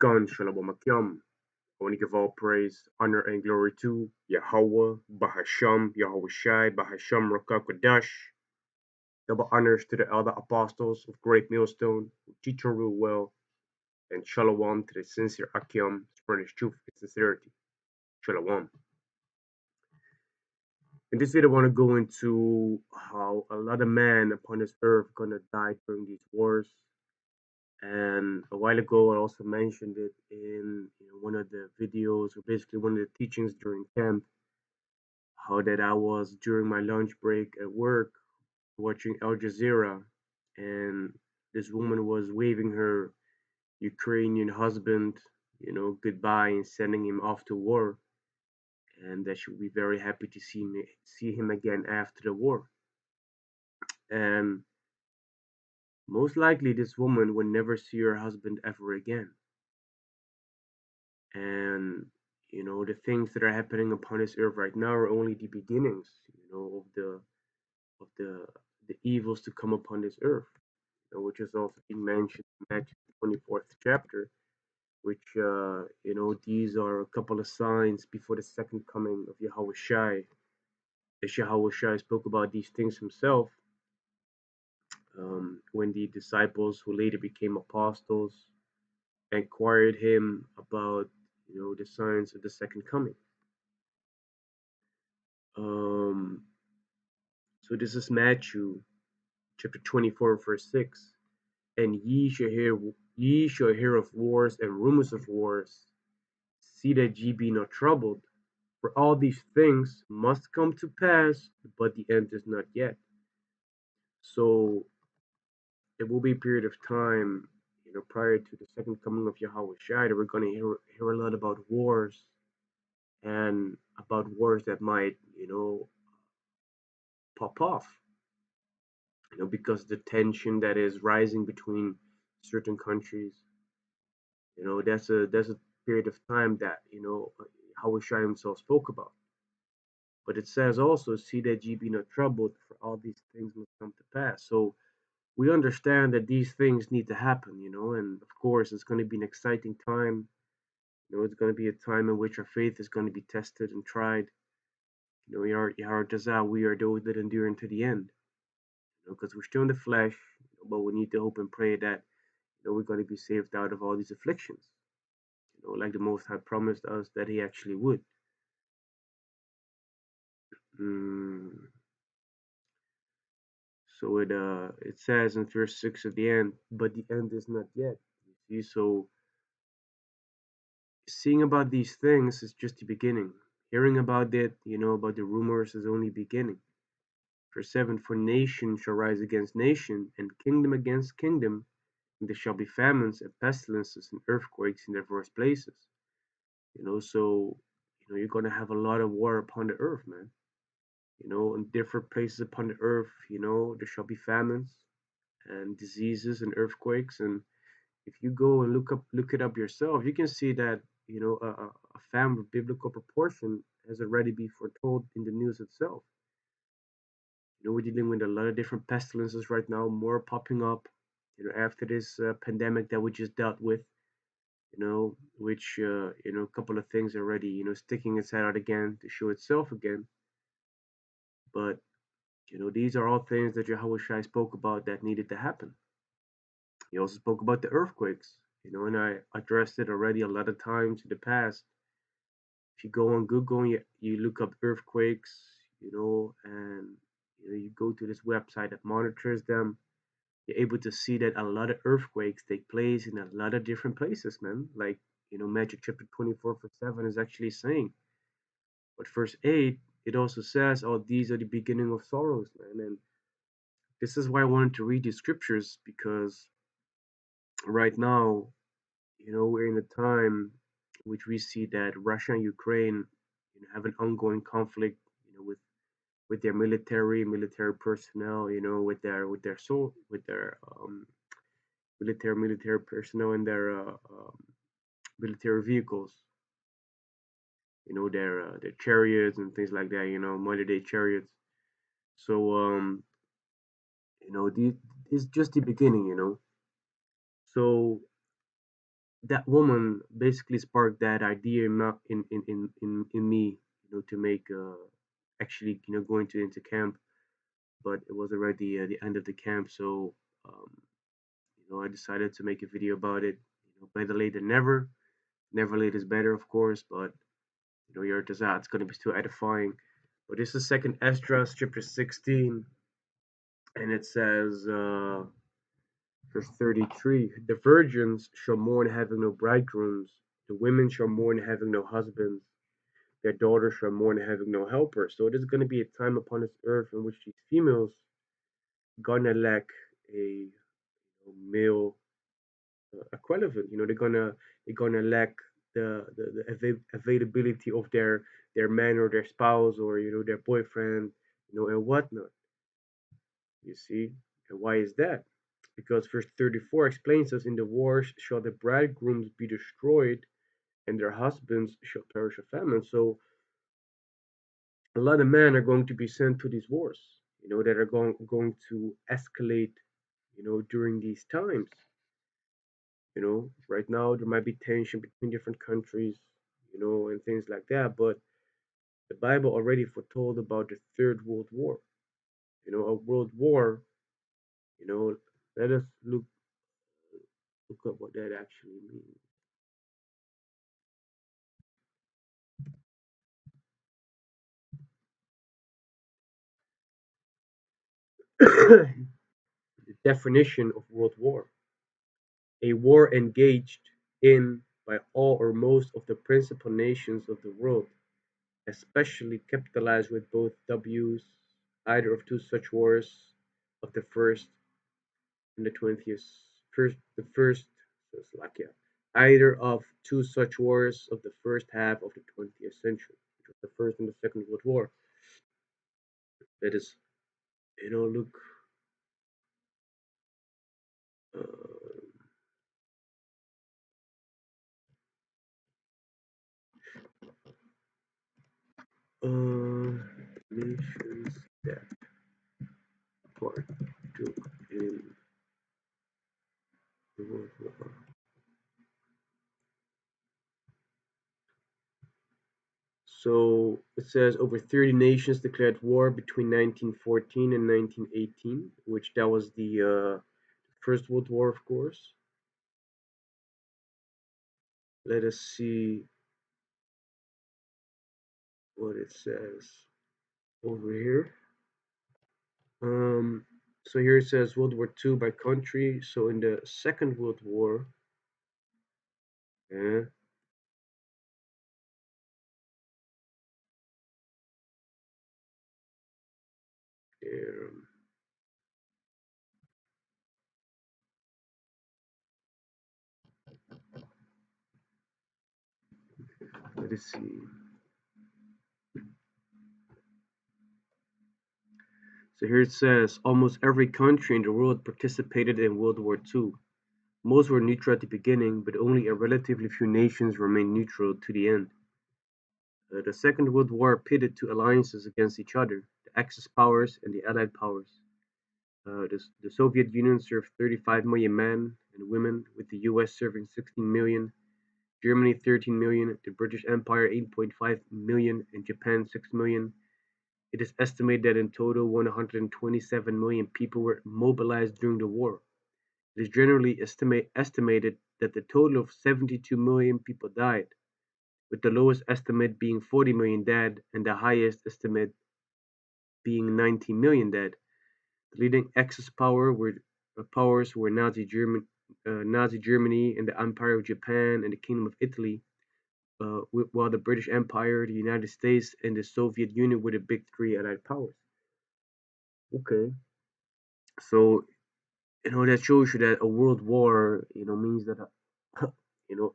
Gun Shalom Akim. I want to give all praise, honor, and glory to Yahawah, Bahasham, Yahawashi, Bahasham, Rawchaa, Qadash. Double honors to the elder apostles of Great Millstone who teach and rule well, and Shalom to the sincere Akim, spreading truth and sincerity. Shalom. In this video, I want to go into how a lot of men upon this earth are gonna die during these wars. And a while ago, I also mentioned it in one of the videos, or basically one of the teachings during camp, how that I was during my lunch break at work watching Al Jazeera, and this woman was waving her Ukrainian husband, goodbye and sending him off to war, and that she would be very happy to see him again after the war. And most likely, this woman would never see her husband ever again. And the things that are happening upon this earth right now are only the beginnings, of the evils to come upon this earth, which is also being mentioned in Matthew 24th chapter, which these are a couple of signs before the second coming of Yahawashi. As Yahawashi spoke about these things himself, when the disciples who later became apostles inquired him about the signs of the second coming. So this is Matthew chapter 24, verse 6. And ye shall hear of wars and rumors of wars. See that ye be not troubled, for all these things must come to pass, but the end is not yet. So it will be a period of time, prior to the second coming of Yahawashi, that we're going to hear a lot about wars, and about wars that might, pop off, because the tension that is rising between certain countries. That's a period of time that Yahawashi himself spoke about. But it says also, see that ye be not troubled, for all these things must come to pass. So we understand that these things need to happen, and of course it's going to be an exciting time. It's going to be a time in which our faith is going to be tested and tried. We are those that endure unto the end, because we're still in the flesh, but we need to hope and pray that we're going to be saved out of all these afflictions, like the Most High promised us that He actually would. So it says in verse 6 at the end, but the end is not yet. You see, so seeing about these things is just the beginning. Hearing about it, about the rumors is only beginning. Verse 7, for nation shall rise against nation, and kingdom against kingdom, and there shall be famines and pestilences and earthquakes in diverse places. So you're gonna have a lot of war upon the earth, man. In different places upon the earth, there shall be famines and diseases and earthquakes. And if you go and look it up yourself, you can see that a famine of biblical proportion has already been foretold in the news itself. We're dealing with a lot of different pestilences right now, more popping up. After this pandemic that we just dealt with, which a couple of things already sticking its head out again to show itself again. But these are all things that Yahawashi spoke about that needed to happen. He also spoke about the earthquakes, and I addressed it already a lot of times in the past. If you go on Google and you look up earthquakes, and you go to this website that monitors them, you're able to see that a lot of earthquakes take place in a lot of different places, man. Like, Matthew chapter 24, verse 7 is actually saying. But verse 8, it also says, oh, these are the beginning of sorrows, man. And this is why I wanted to read these scriptures, because right now, we're in a time which we see that Russia and Ukraine have an ongoing conflict, with their military personnel, with their military personnel and their military vehicles, their chariots and things like that, modern day chariots. So this is just the beginning, So that woman basically sparked that idea in me, to make actually, going to into camp, but it was already the end of the camp, so um, I decided to make a video about it. Better late than never. Never late is better, of course, but your Tazat, it's going to be still edifying. But this is Second Esdras, chapter 16, and it says, verse 33, the virgins shall mourn having no bridegrooms, the women shall mourn having no husbands, their daughters shall mourn having no helpers. So it is going to be a time upon this earth in which these females gonna lack a male equivalent. They're gonna lack the availability of their man or their spouse or their boyfriend, and whatnot. You see, and why is that? Because verse 34 explains us, in the wars shall the bridegrooms be destroyed, and their husbands shall perish of famine. So a lot of men are going to be sent to these wars, that are going to escalate, during these times. Right now there might be tension between different countries, and things like that. But the Bible already foretold about the Third World War. A world war. Let us look up what that actually means. The definition of world war: a war engaged in by all or most of the principal nations of the world, especially capitalized with both W's, either of two such wars of the first in the 20th first the first so Slovakia, either of two such wars of the first half of the 20th century, which was the First and the Second World War. That is, look, uh, nations that partook in the World War. So it says over 30 nations declared war between 1914 and 1918, which that was the First World War, of course. Let us see what it says over here. Um, so here it says World War II by country. So in the Second World War, yeah, um, let us see. So here it says almost every country in the world participated in World War II. Most were neutral at the beginning, but only a relatively few nations remained neutral to the end. The Second World War pitted two alliances against each other: the Axis powers and the Allied powers. The Soviet Union served 35 million men and women, with the US serving 16 million, Germany 13 million, the British Empire 8.5 million, and Japan 6 million. It is estimated that in total 127 million people were mobilized during the war. It is generally estimated that the total of 72 million people died, with the lowest estimate being 40 million dead and the highest estimate being 19 million dead. The leading Axis powers were Nazi Germany and the Empire of Japan and the Kingdom of Italy, while the British Empire, the United States, and the Soviet Union were the big three Allied powers. Okay, so that shows you that a world war, means that you know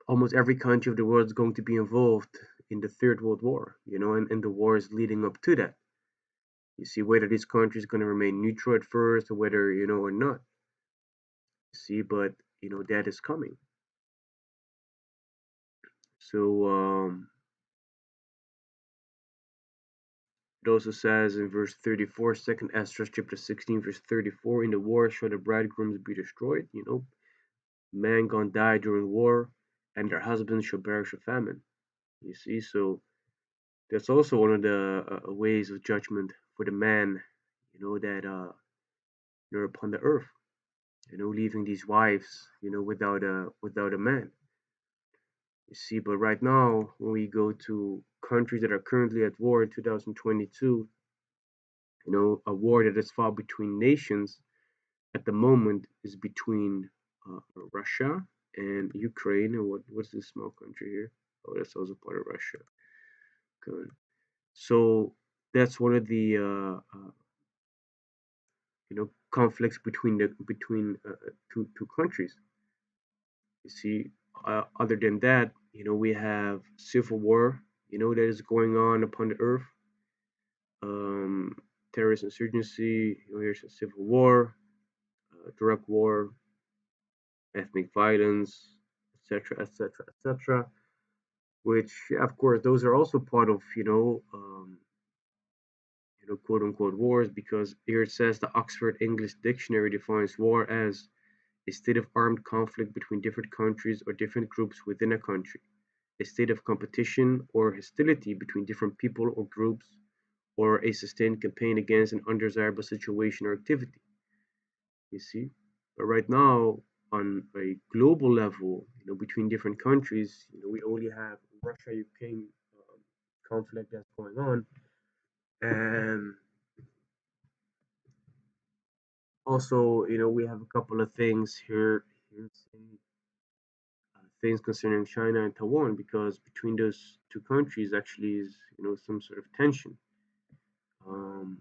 almost every country of the world is going to be involved in the Third World War, and the wars leading up to that. You see, whether this country is going to remain neutral at first or whether, or not. You see, but, that is coming. So, it also says in verse 34, 2nd Esdras chapter 16, verse 34, in the war shall the bridegrooms be destroyed, Men gonna die during war, and their husbands shall perish of famine. You see, so that's also one of the ways of judgment for the man, that they're upon the earth, leaving these wives, without a man. You see, but right now, when we go to countries that are currently at war in 2022, a war that is fought between nations at the moment is between Russia and Ukraine. And what's this small country here? Oh, that's also part of Russia. Good. So that's one of the conflicts between two countries. You see, other than that, we have civil war, that is going on upon the earth. Um, Terrorist insurgency, here's a civil war, drug war, ethnic violence, etc., etc., etc. Which, yeah, of course, those are also part of quote unquote wars, because here it says the Oxford English Dictionary defines war as a state of armed conflict between different countries or different groups within a country, a state of competition or hostility between different people or groups, or a sustained campaign against an undesirable situation or activity. You see, but right now, on a global level, between different countries, we only have Russia-Ukraine conflict that's going on, and also, we have a couple of things here saying, things concerning China and Taiwan, because between those two countries actually is some sort of tension. Um,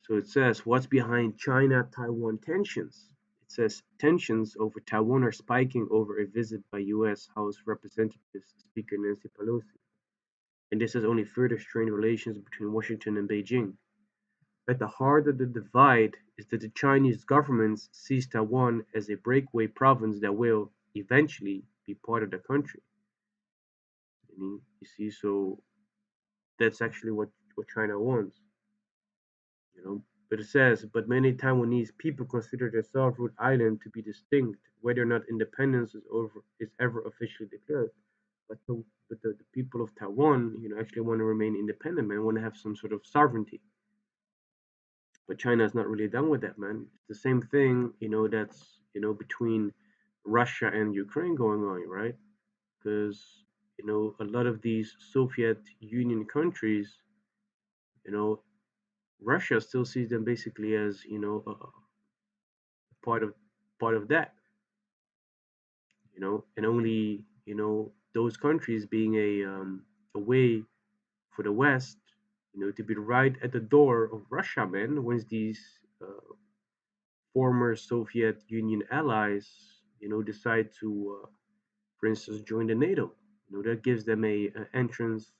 so it says, what's behind China-Taiwan tensions? It says tensions over Taiwan are spiking over a visit by U.S. House Representatives Speaker Nancy Pelosi, and this has only further strained relations between Washington and Beijing. At the heart of the divide is that the Chinese government sees Taiwan as a breakaway province that will eventually be part of the country. You see, so that's actually what China wants. you know. But it says, but many Taiwanese people consider their self-ruled island to be distinct, whether or not independence is ever officially declared. But the people of Taiwan, actually want to remain independent, man, want to have some sort of sovereignty. But China is not really done with that, man. It's the same thing, that's between Russia and Ukraine going on, right? Because a lot of these Soviet Union countries, you know, Russia still sees them basically as part of part of that, and only those countries being a way for the West, to be right at the door of Russia, man. Once these former Soviet Union allies, decide to, for instance, join the NATO, that gives them a entrance,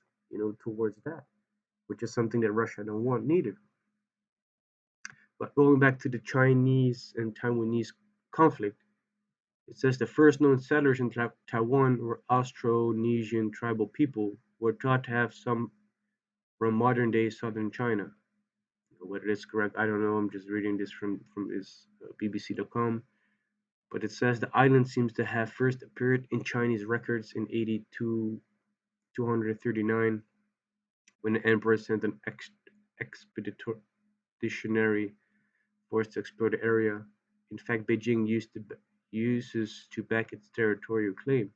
towards that, which is something that Russia don't want neither. But going back to the Chinese and Taiwanese conflict, it says the first known settlers in Taiwan were Austronesian tribal people who are thought to have some from modern day southern China. Whether it's correct, I don't know. I'm just reading this from this BBC.com. But it says the island seems to have first appeared in Chinese records in 82 239, when the emperor sent an expeditionary force to explore the area. In fact, Beijing uses to back its territorial claim.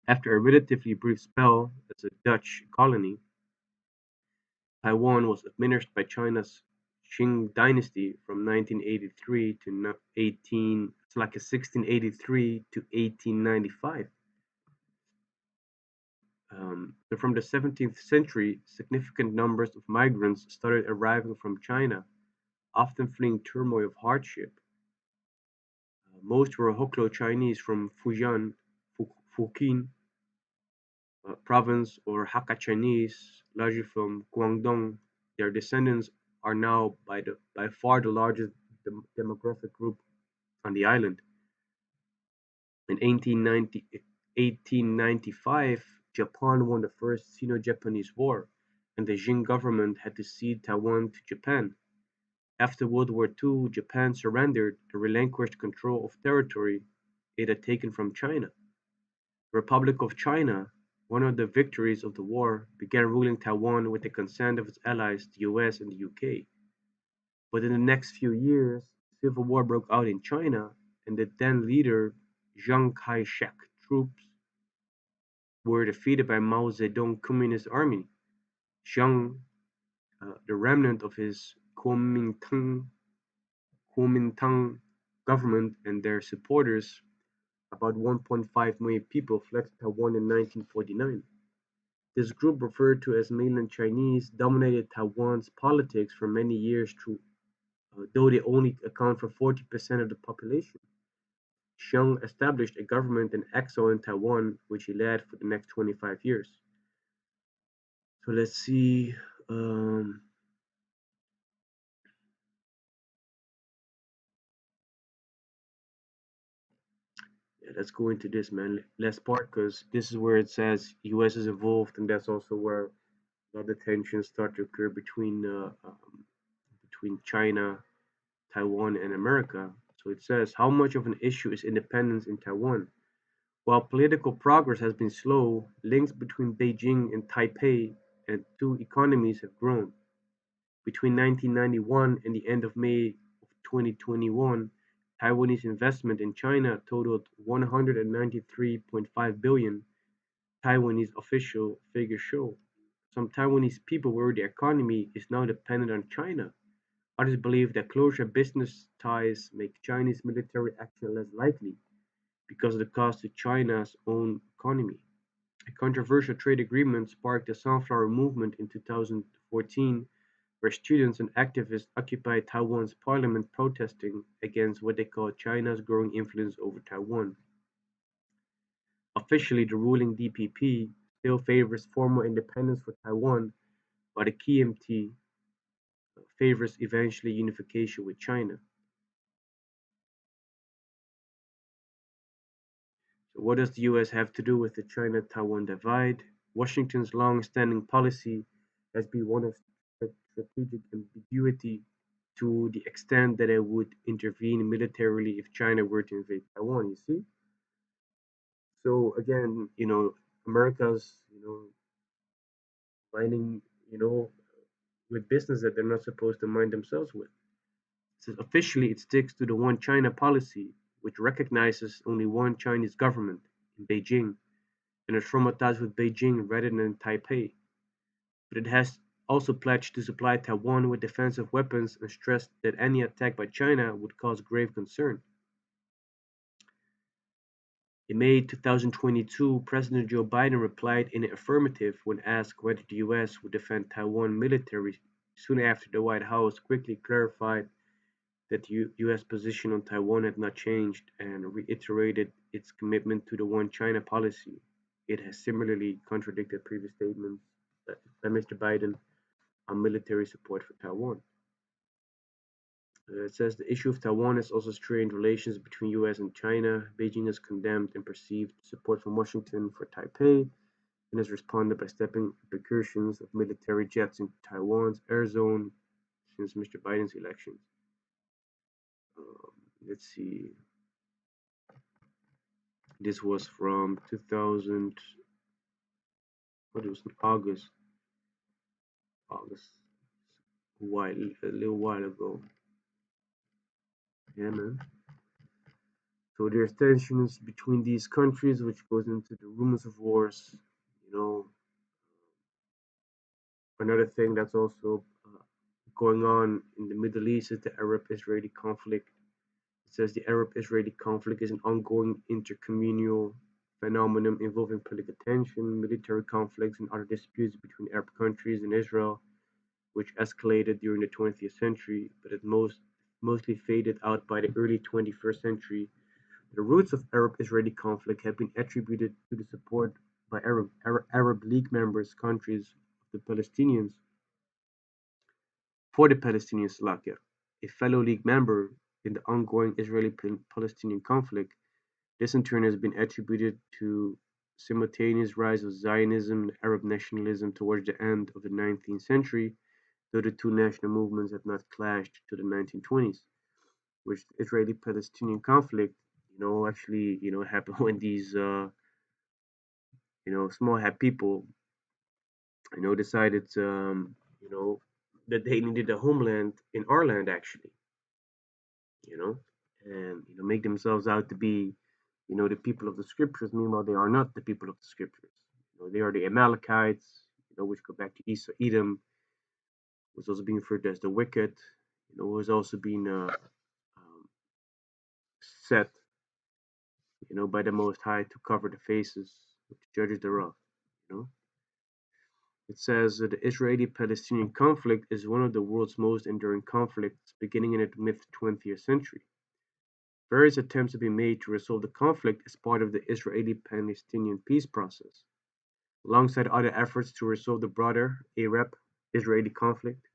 After a relatively brief spell as a Dutch colony, Taiwan was administered by China's Qing dynasty from 1983 to 1683 to 1895. So from the 17th century, significant numbers of migrants started arriving from China, often fleeing turmoil of hardship. Most were Hoklo Chinese from Fujian, Fujian province, or Hakka Chinese, largely from Guangdong. Their descendants are now by far the largest demographic group on the island. In 1895, Japan won the First Sino-Japanese War, and the Qing government had to cede Taiwan to Japan. After World War II, Japan surrendered and relinquished control of territory it had taken from China. The Republic of China, one of the victories of the war, began ruling Taiwan with the consent of its allies, the US and the UK. But in the next few years, civil war broke out in China, and the then leader Chiang Kai-shek troops were defeated by Mao Zedong Communist Army. Chiang, the remnant of his Kuomintang government and their supporters, about 1.5 million people, fled to Taiwan in 1949. This group, referred to as mainland Chinese, dominated Taiwan's politics for many years, though they only account for 40% of the population. Chiang established a government in exile in Taiwan, which he led for the next 25 years. So let's see. Um, yeah, let's go into this, man. Last part, because this is where it says U.S. is involved, and that's also where a lot of tensions start to occur between China, Taiwan, and America. So it says, how much of an issue is independence in Taiwan? While political progress has been slow, links between Beijing and Taipei and two economies have grown. Between 1991 and the end of May of 2021, Taiwanese investment in China totaled 193.5 billion, Taiwanese official figures show. Some Taiwanese people worry the economy is now dependent on China. Others believe that closer business ties make Chinese military action less likely because of the cost to China's own economy. A controversial trade agreement sparked the Sunflower Movement in 2014, where students and activists occupied Taiwan's parliament protesting against what they called China's growing influence over Taiwan. Officially, the ruling DPP still favors formal independence for Taiwan, while the KMT favors eventually unification with China. So what does the US have to do with the China-Taiwan divide? Washington's long-standing policy has been one of strategic ambiguity to the extent that it would intervene militarily if China were to invade Taiwan, you see? So again, America's, minding, with business that they're not supposed to mind themselves with. So officially, it sticks to the one China policy, which recognizes only one Chinese government in Beijing and is traumatized with Beijing rather than Taipei. But it has also pledged to supply Taiwan with defensive weapons and stressed that any attack by China would cause grave concern. In May 2022, President Joe Biden replied in the affirmative when asked whether the US would defend Taiwan militarily. Soon after, the White House quickly clarified that the US position on Taiwan had not changed and reiterated its commitment to the One China policy. It has similarly contradicted previous statements by Mr. Biden on military support for Taiwan. It says the issue of Taiwan has also strained relations between US and China. Beijing has condemned and perceived support from Washington for Taipei and has responded by stepping up incursions of military jets into Taiwan's air zone since Mr. Biden's election. Let's see. This was from 2000. What it was in August, a little while ago. Yeah, man. So there's tensions between these countries, which goes into the rumors of wars. You know, another thing that's also going on in the Middle East is the Arab-Israeli conflict. It says the Arab-Israeli conflict is an ongoing intercommunal phenomenon involving political tension, military conflicts, and other disputes between Arab countries and Israel, which escalated during the 20th century, but it mostly faded out by the early 21st century. The roots of Arab-Israeli conflict have been attributed to the support by Arab League members countries of the Palestinians for the Palestinian Slovakia, a fellow League member in the ongoing Israeli-Palestinian conflict. This in turn has been attributed to simultaneous rise of Zionism and Arab nationalism towards the end of the 19th century, though the two national movements have not clashed to the 1920s, which the Israeli-Palestinian conflict, actually, happened when these, small hat people, decided, that they needed a homeland in our land, actually, you know, and, make themselves out to be, the people of the scriptures. Meanwhile, they are not the people of the scriptures. They are the Amalekites, which go back to Esau, Edom, was also being referred to as the wicked, was also being set, by the Most High to cover the faces of the judges thereof. You know, it says that the Israeli-Palestinian conflict is one of the world's most enduring conflicts, beginning in the mid-20th century. Various attempts have been made to resolve the conflict as part of the Israeli-Palestinian peace process, alongside other efforts to resolve the broader Arab-Israeli conflict.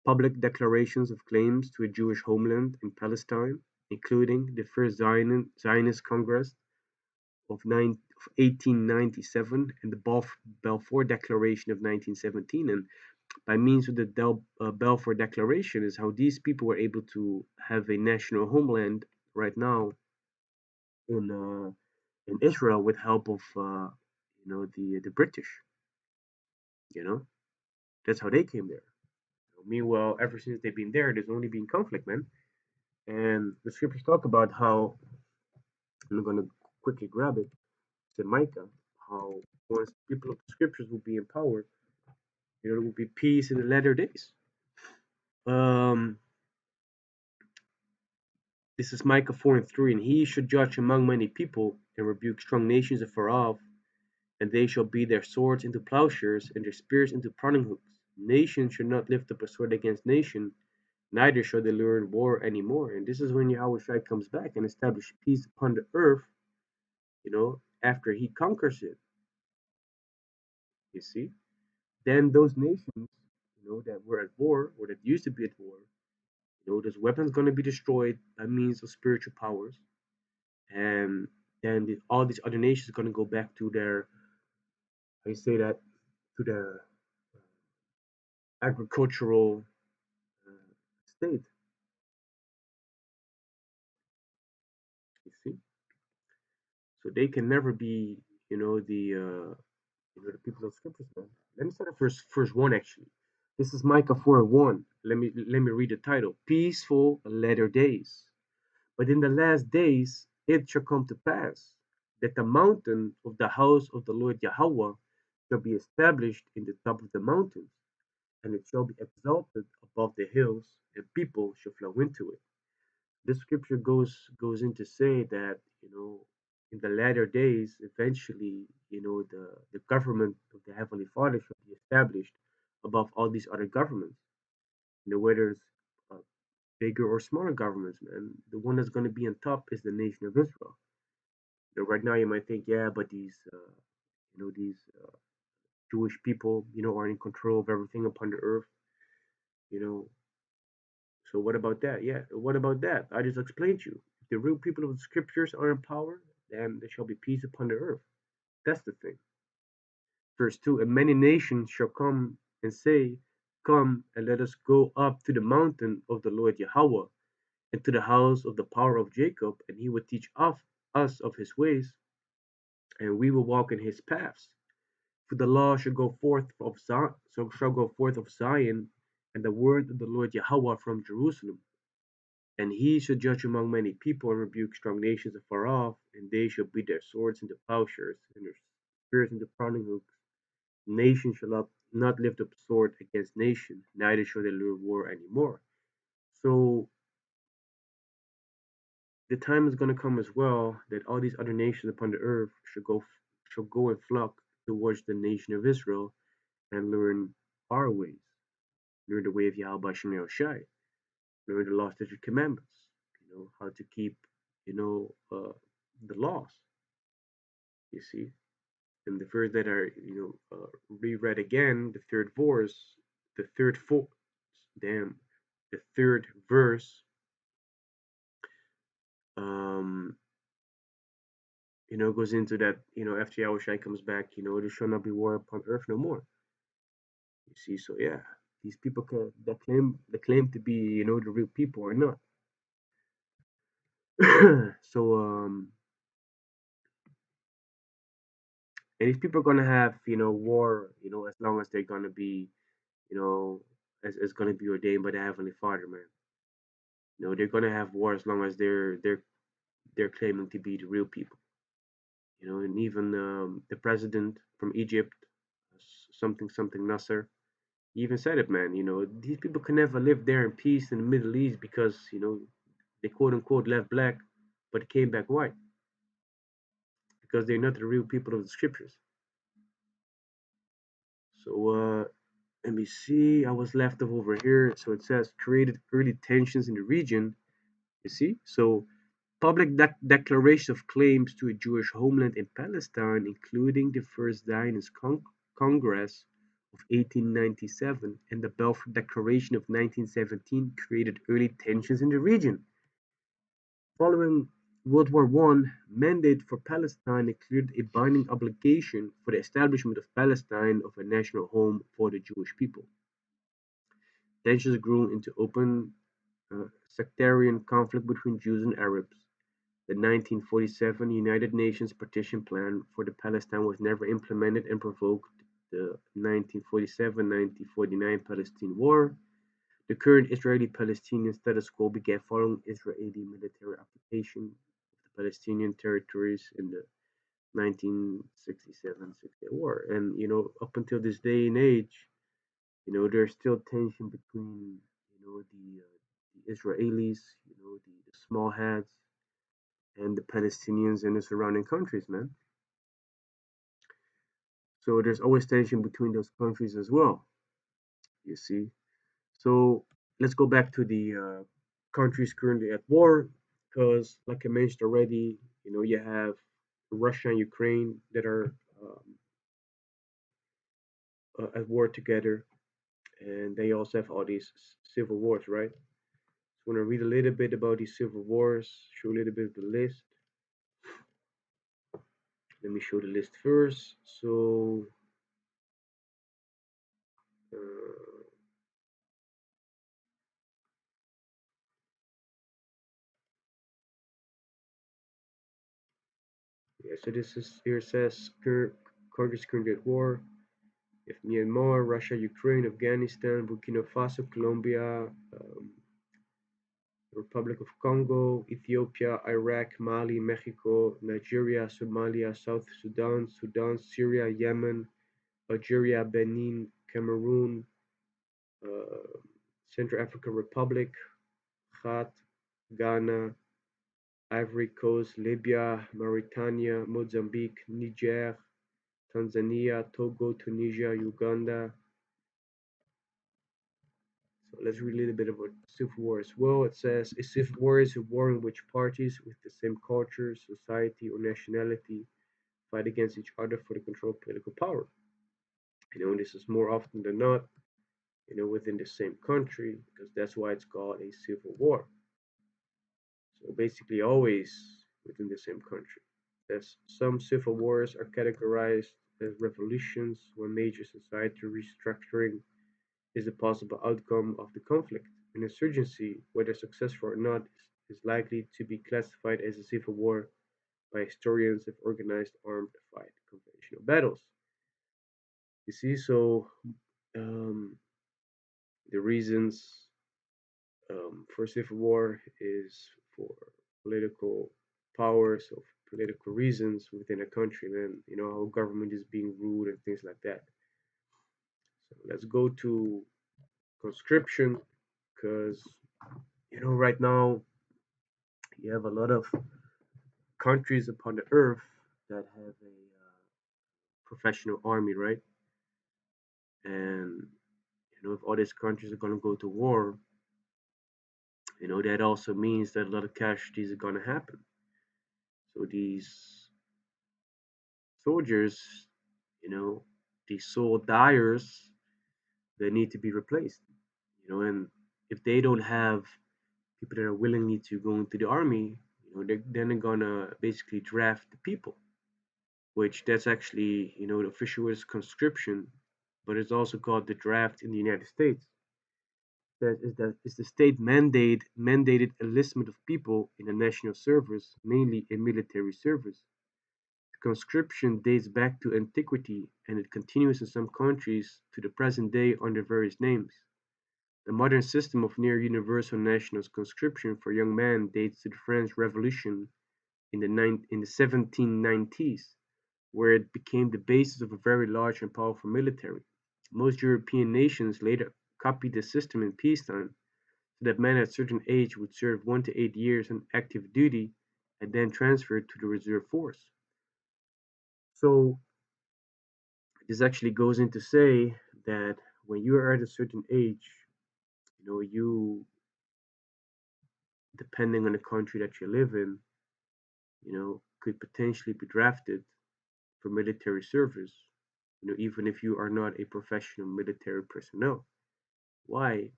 Public declarations of claims to a Jewish homeland in Palestine, including the First Zionist Congress of 1897 and the Balfour Declaration of 1917. And by means of the Balfour Declaration is how these people were able to have a national homeland right now in Israel with help of the British. You know, that's how they came there. Meanwhile, ever since they've been there, there's only been conflict, man. And the scriptures talk about how, I'm going to quickly grab it, it's in Micah, how once people of the scriptures will be empowered, there will be peace in the latter days. Um, this is Micah 4 and 3. And he should judge among many people and rebuke strong nations afar off, and they shall beat their swords into plowshares and their spears into pruning hooks. Nation should not lift up a sword against nation, neither shall they learn war anymore. And this is when Yahawashi comes back and establishes peace upon the earth, after he conquers it. You see? Then those nations, that were at war or that used to be at war, those weapons going to be destroyed by means of spiritual powers, and then all these other nations are going to go back to their, I say that, to their agricultural state. You see, so they can never be, the people of scriptures, man. Let me start at verse 1 actually. This is Micah 4:1. Let me read the title. Peaceful latter days. But in the last days it shall come to pass that the mountain of the house of the Lord Yahawah shall be established in the top of the mountains, and it shall be exalted above the hills, and people shall flow into it. This scripture goes in to say that, in the latter days, eventually, the government of the Heavenly Father shall be established above all these other governments. Whether it's uh, bigger or smaller governments, man. The one that's going to be on top is the nation of Israel. Right now, you might think, yeah, but these Jewish people, are in control of everything upon the earth. You know, so what about that? Yeah, what about that? I just explained to you. If the real people of the scriptures are in power, then there shall be peace upon the earth. That's the thing. Verse 2, and many nations shall come and say, come and let us go up to the mountain of the Lord Yahawah, and to the house of the power of Jacob, and he will teach us of his ways, and we will walk in his paths. For the law shall go forth of Zion, and the word of the Lord Yahawah from Jerusalem. And he shall judge among many people and rebuke strong nations afar off, and they shall beat their swords into plowshares and their spears into pruning hooks. Nation shall not lift up sword against nation, neither shall they lure war any more. So the time is going to come as well that all these other nations upon the earth shall go and flock towards the nation of Israel and learn our ways, learn the way of Yahweh Shem Yahawashi, learn the law, statutes, commandments, how to keep, the laws. You see, and the verse that I, reread again, the third verse, the third four, damn, the third verse, um, goes into that, after Yahawashi comes back, there shall not be war upon earth no more. You see, so yeah, these people that claim to be, the real people are not. So and these people are gonna have, war, as long as they're gonna be, you know, as gonna be ordained by the Heavenly Father, man. They're gonna have war as long as they're claiming to be the real people. And even the president from Egypt, something something Nasser, he even said it, man. These people can never live there in peace in the Middle East because they quote unquote left black, but came back white because they're not the real people of the scriptures. So let me see. I was left off over here. So it says created early tensions in the region. You see, so public declaration of claims to a Jewish homeland in Palestine, including the First Zionist Congress of 1897 and the Balfour Declaration of 1917, created early tensions in the region. Following World War One, mandate for Palestine included a binding obligation for the establishment of Palestine of a national home for the Jewish people. Tensions grew into open sectarian conflict between Jews and Arabs. The 1947 United Nations Partition Plan for the Palestine was never implemented and provoked the 1947-1949 Palestine War. The current Israeli-Palestinian status quo began following Israeli military occupation of the Palestinian territories in the 1967-68 war. And up until this day and age, there's still tension between the Israelis, the small hats, and the Palestinians and the surrounding countries, man. So there's always tension between those countries as well. You see. So let's go back to the countries currently at war, because, like I mentioned already, you have Russia and Ukraine that are at war together, and they also have all these civil wars, right? So I want to read a little bit about these civil wars, show a little bit of the list. Let me show the list first. So, uh, yeah, so this is here says countries currently at war. If Myanmar, Russia, Ukraine, Afghanistan, Burkina Faso, Colombia, Republic of Congo, Ethiopia, Iraq, Mali, Mexico, Nigeria, Somalia, South Sudan, Syria, Yemen, Algeria, Benin, Cameroon, uh, Central African Republic, Chad, Ghana, Ivory Coast, Libya, Mauritania, Mozambique, Niger, Tanzania, Togo, Tunisia, Uganda. So let's read a little bit about civil war as well. It says a civil war is a war in which parties with the same culture, society, or nationality fight against each other for the control of political power. This is more often than not, within the same country, because that's why it's called a civil war. So basically, always within the same country. As some civil wars are categorized as revolutions, where major societal restructuring is a possible outcome of the conflict. An insurgency, whether successful or not, is likely to be classified as a civil war by historians of organized armed fight conventional battles. You see, so um, the reasons for civil war is for political power, so political reasons within a country, man. How government is being ruled and things like that. So let's go to conscription, because right now you have a lot of countries upon the earth that have a professional army, right? And if all these countries are going to go to war, that also means that a lot of casualties are going to happen. So these soldiers, you know, these soldiers, they need to be replaced. And if they don't have people that are willingly to go into the army, then they're gonna basically draft the people, which that's actually, the official word is conscription, but it's also called the draft in the United States. That is the state mandated enlistment of people in the national service, mainly in military service. Conscription dates back to antiquity, and it continues in some countries to the present day under various names. The modern system of near universal national conscription for young men dates to the French Revolution in the 1790s, where it became the basis of a very large and powerful military. Most European nations later copied the system in peacetime, so that men at a certain age would serve 1 to 8 years on active duty and then transferred to the reserve force. So this actually goes in to say that when you are at a certain age, you, depending on the country that you live in, could potentially be drafted for military service, even if you are not a professional military personnel. Why?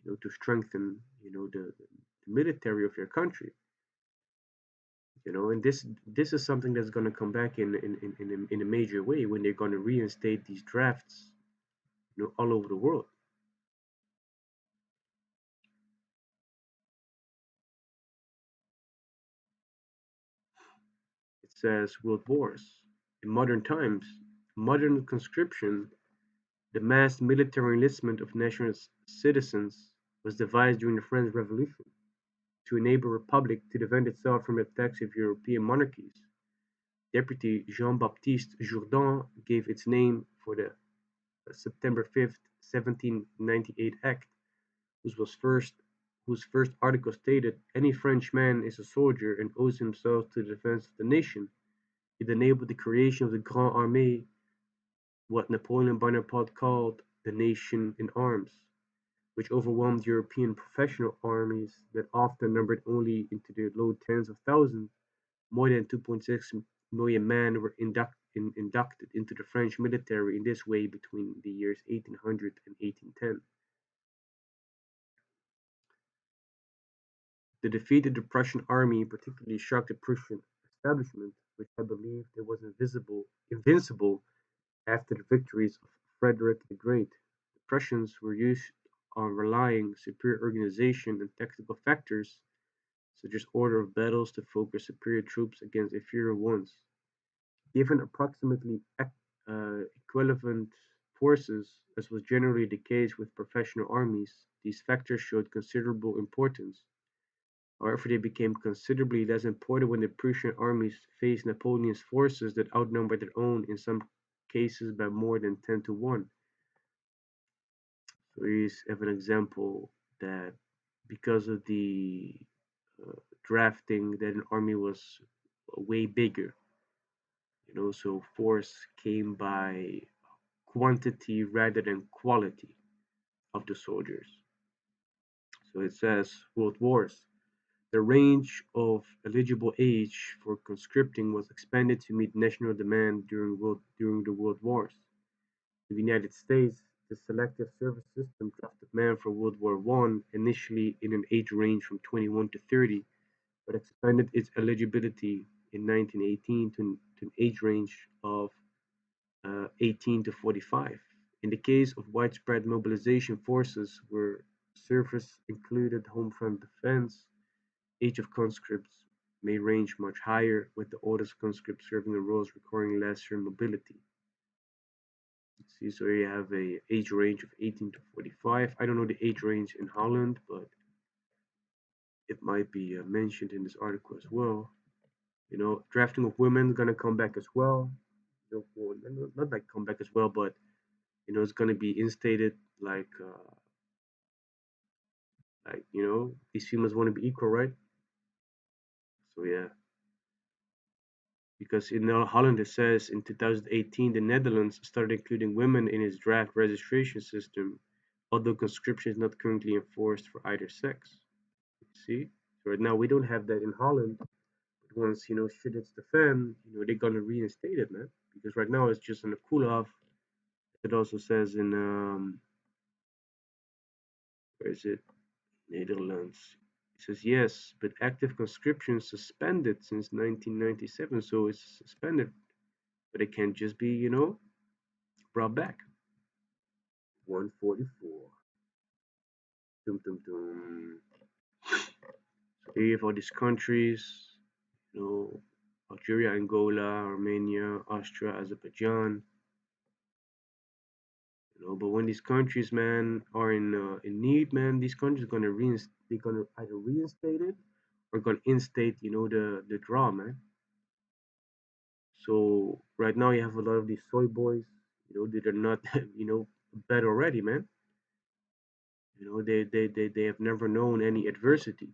To strengthen, the military of your country. And this is something that's going to come back in a major way when they're going to reinstate these drafts, all over the world. It says world wars. In modern times, modern conscription, the mass military enlistment of national citizens, was devised during the French Revolution to enable a republic to defend itself from attacks of European monarchies. Deputy Jean-Baptiste Jourdan gave its name for the September 5th, 1798 Act, whose was first whose first article stated, "Any French man is a soldier and owes himself to the defense of the nation." It enabled the creation of the Grande Armée, what Napoleon Bonaparte called the nation in arms, which overwhelmed European professional armies that often numbered only into the low tens of thousands. More than 2.6 million men were inducted into the French military in this way between the years 1800 and 1810. The defeat of the Prussian army particularly shocked the Prussian establishment, which had believed it was invincible after the victories of Frederick the Great. The Prussians were used on relying superior organization and tactical factors, such as order of battles, to focus superior troops against inferior ones. Given approximately equivalent forces, as was generally the case with professional armies, these factors showed considerable importance. However, they became considerably less important when the Prussian armies faced Napoleon's forces that outnumbered their own in some cases by more than 10 to 1. So here is have an example that because of the drafting, that an army was way bigger. So force came by quantity rather than quality of the soldiers. So it says World Wars. The range of eligible age for conscripting was expanded to meet national demand during the World Wars. In the United States, the selective service system drafted men for World War I initially in an age range from 21 to 30, but expanded its eligibility in 1918 to an age range of 18 to 45. In the case of widespread mobilization forces where service included home front defense, age of conscripts may range much higher, with the oldest conscripts serving in roles requiring lesser mobility. See, so you have a age range of 18 to 45. I don't know the age range in Holland, but it might be mentioned in this article as well. Drafting of women gonna come back as well. Well, not like come back as well, but it's gonna be instated like these females want to be equal, right? So yeah, because in Holland it says in 2018 the Netherlands started including women in its draft registration system, although conscription is not currently enforced for either sex. See, so right now we don't have that in Holland. But once shit hits the fan, they're gonna reinstate it, man. Because right now it's just on a cool off. It also says in where is it? Netherlands. It says yes, but active conscription suspended since 1997, so it's suspended, but it can't just be, brought back. 144. Dum dum dum. So here you have all these countries, you know, Algeria, Angola, Armenia, Austria, Azerbaijan. But when these countries, man, are in need, man, these countries they're gonna either reinstate it or gonna instate, the draw, man. So right now you have a lot of these soy boys, that are not, bad already, man. They have never known any adversity.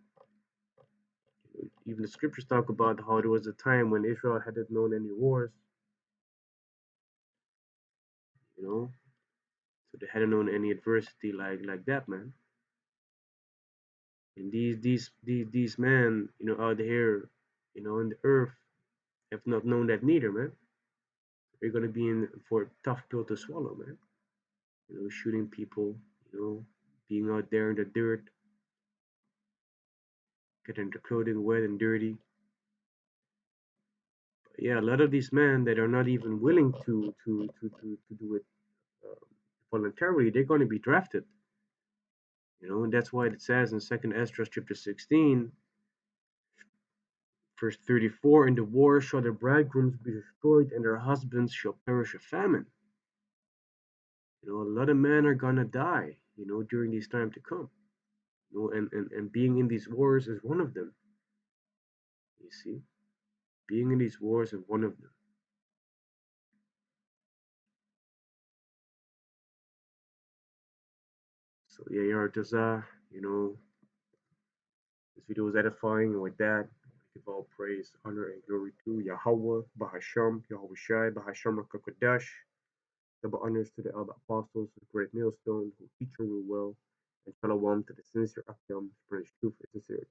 Even the scriptures talk about how there was a time when Israel hadn't known any wars, you know, so they hadn't known any adversity like that, man. And these men, out here, on the earth, have not known that neither, man. They're gonna be in for a tough pill to swallow, man. Shooting people, being out there in the dirt, getting their clothing wet and dirty. But yeah, a lot of these men that are not even willing to do it uh, voluntarily, they're going to be drafted. And that's why it says in Second Esdras chapter 16, verse 34, in the war shall the bridegrooms be destroyed, and their husbands shall perish of famine. A lot of men are gonna die, during this time to come. And being in these wars is one of them. You see, being in these wars is one of them. So yeah, Yartaza, this video was edifying, and with that, I give all praise, honor, and glory to Yahawah, Bahasham, Yahawashi, Bahasham, Qadash. Double honors to the elder apostles of the great Millstone who teach and rule well, and shalom to the sincere Akdam, British truth and sincerity.